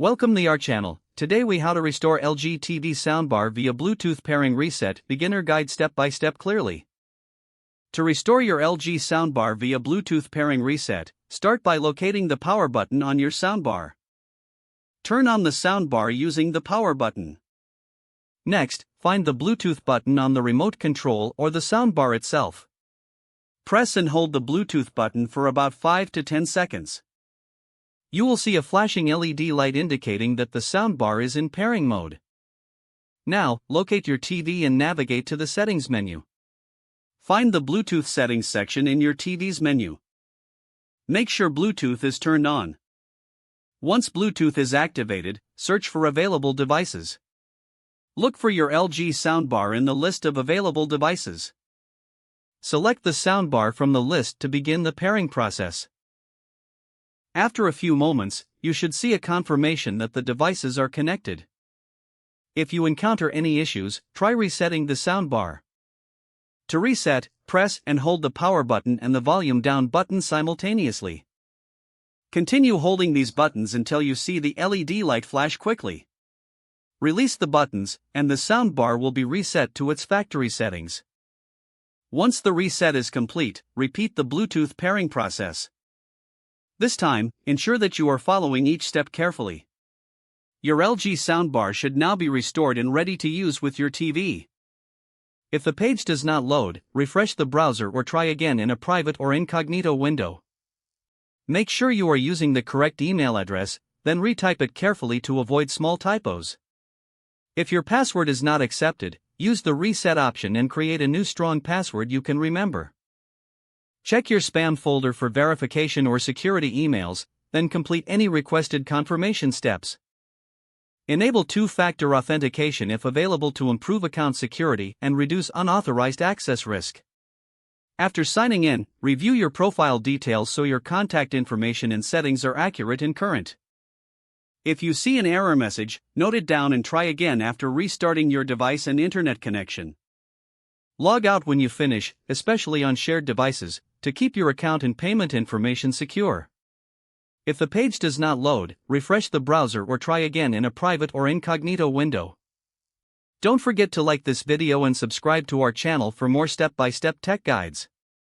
Welcome to our channel. Today we how to restore LG TV soundbar via Bluetooth pairing reset, beginner guide step by step clearly. To restore your LG soundbar via Bluetooth pairing reset, start by locating the power button on your soundbar. Turn on the soundbar using the power button. Next, find the Bluetooth button on the remote control or the soundbar itself. Press and hold the Bluetooth button for about 5 to 10 seconds. You will see a flashing LED light indicating that the soundbar is in pairing mode. Now, locate your TV and navigate to the settings menu. Find the Bluetooth settings section in your TV's menu. Make sure Bluetooth is turned on. Once Bluetooth is activated, search for available devices. Look for your LG soundbar in the list of available devices. Select the soundbar from the list to begin the pairing process. After a few moments, you should see a confirmation that the devices are connected. If you encounter any issues, try resetting the soundbar. To reset, press and hold the power button and the volume down button simultaneously. Continue holding these buttons until you see the LED light flash quickly. Release the buttons, and the soundbar will be reset to its factory settings. Once the reset is complete, repeat the Bluetooth pairing process. This time, ensure that you are following each step carefully. Your LG soundbar should now be restored and ready to use with your TV. If the page does not load, refresh the browser or try again in a private or incognito window. Make sure you are using the correct email address, then retype it carefully to avoid small typos. If your password is not accepted, use the reset option and create a new strong password you can remember. Check your spam folder for verification or security emails, then complete any requested confirmation steps. Enable two-factor authentication if available to improve account security and reduce unauthorized access risk. After signing in, review your profile details so your contact information and settings are accurate and current. If you see an error message, note it down and try again after restarting your device and internet connection. Log out when you finish, especially on shared devices, to keep your account and payment information secure. If the page does not load, refresh the browser or try again in a private or incognito window. Don't forget to like this video and subscribe to our channel for more step-by-step tech guides.